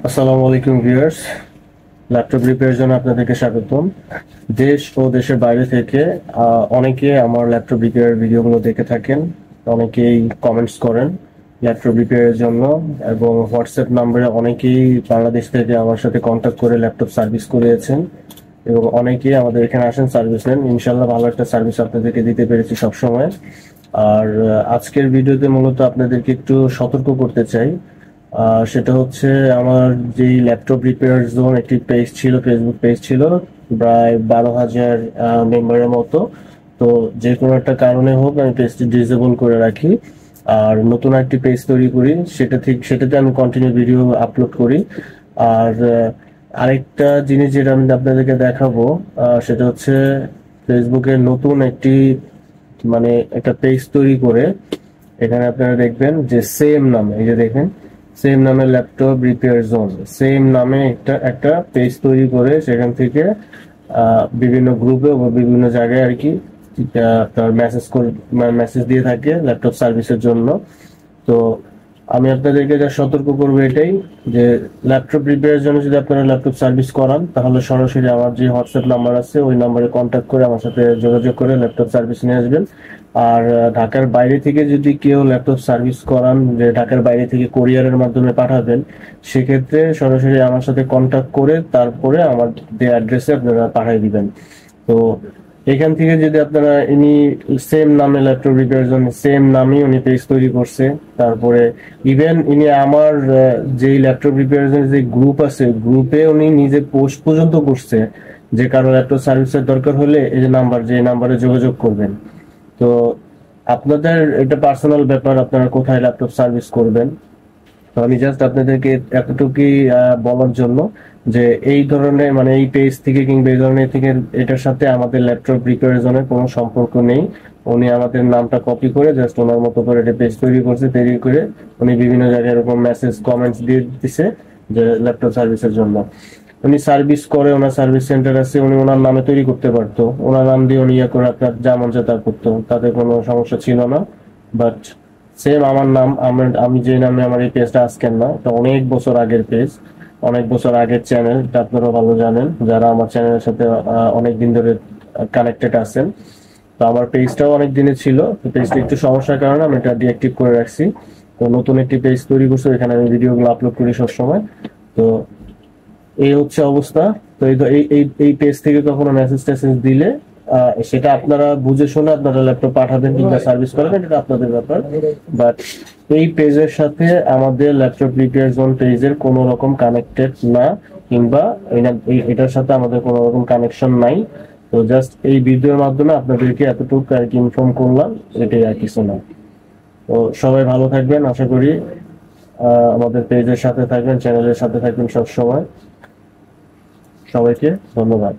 আসসালামু আলাইকুম viewers, laptop রিপেয়ারের জন্য আপনাদেরকে স্বাগতম। দেশ ও দেশের বাইরে থেকে অনেকে আমার ল্যাপটপ রিপেয়ারের ভিডিওগুলো দেখে থাকেন। অনেকেই কমেন্টস করেন ল্যাপটপ রিপেয়ারের জন্য, এবং হোয়াটসঅ্যাপ নাম্বারে অনেকেই বাংলাদেশ থেকে আমার সাথে কন্ট্যাক্ট করে ল্যাপটপ সার্ভিস করিয়েছেন, এবং অনেকেই আমাদের এখানে আসেন সার্ভিস নেন। ইনশাল্লাহ ভালো একটা সার্ভিস আপনাদেরকে দিতে পেরেছি সবসময়। আর আজকের ভিডিওতে মূলত আপনাদেরকে একটু সতর্ক করতে চাই। সেটা হচ্ছে, আমার যেই ল্যাপটপ রিপেয়ার জোন একটি পেজ ছিল, ফেসবুক পেজ ছিল, প্রায় 12,000 মেম্বারের মতো। তো যে কোনো একটা কারণে হোক আমি পেজটি ডিসেবল করে রাখি, আর নতুন একটি পেজ তৈরি করি, সেটাতে আমি কন্টিনিউ ভিডিও আপলোড করি। আর আরেকটা জিনিস যেটা আমি আপনাদেরকে দেখাবো, সেটা হচ্ছে ফেসবুকের নতুন একটি মানে একটা পেজ তৈরি করে এখানে আপনারা দেখবেন যে সেম নামে, এই যে দেখেন সেম নামে ল্যাপটপ রিপেয়ার জোন, সেম নামে একটা একটা পেজ তৈরি করে সেখান থেকে বিভিন্ন গ্রুপে বা বিভিন্ন জায়গায় আর কি তার মেসেজ দিয়ে থাকে ল্যাপটপ সার্ভিসের জন্য। তো আমি আপনাদেরকে যা সতর্ক করবো এটাই, যে ল্যাপটপ রিপেয়ারের জন্য যদি আপনারা ল্যাপটপ সার্ভিস করান, তাহলে সরাসরি আমার যে হোয়াটসঅ্যাপ নাম্বার আছে ওই নাম্বারে কন্ট্যাক্ট করে আমার সাথে যোগাযোগ করে ল্যাপটপ সার্ভিস নিয়ে আসবেন। আর ঢাকার বাইরে থেকে যদি কেউ ল্যাপটপ সার্ভিস করান, যে ঢাকার বাইরে থেকে কোরিয়ারের মাধ্যমে পাঠাবেন, সেক্ষেত্রে সরাসরি আমার সাথে কন্ট্যাক্ট করে তারপরে আমার যে অ্যাড্রেসে আপনারা পাঠিয়ে দিবেন। তো এখান থেকে যদি আপনারা ইনি সেম নামে ল্যাপটপ রিপেয়ার জন্য সেম নামে উনি পেজ তৈরি করছে, তারপরে ইভেন ইনি আমার যেই ল্যাপটপ রিপেয়ার জন্য যে গ্রুপ আছে গ্রুপে উনি নিজে পোস্ট পর্যন্ত করছে যে কারো ল্যাপটপ সার্ভিসের দরকার হলে এই যে নাম্বারে যোগাযোগ করবেন। তো আপনাদের এটা পার্সোনাল ব্যাপার, আপনারা কোথায় ল্যাপটপ সার্ভিস করবেন। তো আমি জাস্ট আপনাদেরকে এতটুকুই বলার জন্য যে এই ধরনের মানে এই পেজ থেকে কিংবা এই ধরনের থেকে এটার সাথে আমাদের ল্যাপটপ রিপেয়ার জোনের কোনো সম্পর্ক নেই। উনি আমাদের নামটা কপি করে জাস্ট ওনার মতো করে একটা পেজ তৈরি করছে, তৈরি করে উনি বিভিন্ন জায়গায় এরকম মেসেজ কমেন্টস দিয়ে দিচ্ছে যে ল্যাপটপ সার্ভিসের জন্য। উনি সার্ভিস করে, ওনার সার্ভিস সেন্টার আছে, উনি ওনার নামে তৈরি করতে পারতো, ওনার নাম দিয়ে উনি ইয়ে করে আপনার যা মন চায় তা করতো, তাতে কোনো সমস্যা ছিল না। বাট সেম আমার নাম, আমি যে নামে আমার এই পেজটা আজকের না, এটা অনেক বছর আগের পেজ, অনেক বছর আগের চ্যানেল, এটা আপনারা ভালো জানেন যারা আমার চ্যানেলের সাথে অনেক দিন ধরে কানেক্টেড আছেন। তো আমার পেজটাও অনেক দিনের ছিল, তো পেজটা একটু সমস্যার কারণে আমি এটা ডিঅ্যাক্টিভ করে রাখছি। তো নতুন একটি পেজ তৈরি করছি, এখানে আমি ভিডিওগুলো আপলোড করি সবসময়। তো এই হচ্ছে অবস্থা। তো এই পেজ থেকে কখনো মেসেজ টেসেজ দিলে সেটা আপনারা বুঝে শুনে আপনারা ল্যাপটপ পাঠাবেন কিংবা সার্ভিস করাবেন, এটা আপনাদের ব্যাপার। বাট এই পেজের সাথে আমাদের ল্যাপটপ রিপেয়ার জোন পেজের কোনো রকম কানেক্টেড না, কিংবা এটার সাথে আমাদের কোনো রকম কানেকশন নাই। তো জাস্ট এই ভিডিওর মাধ্যমে আপনাদেরকে এতটুকু আর কি ইনফর্ম করলাম, এটাই আর কিছু না। তো সবাই ভালো থাকবেন, আশা করি আমাদের পেজের সাথে থাকবেন, চ্যানেলের সাথে থাকবেন সব সময়। সবাইকে ধন্যবাদ।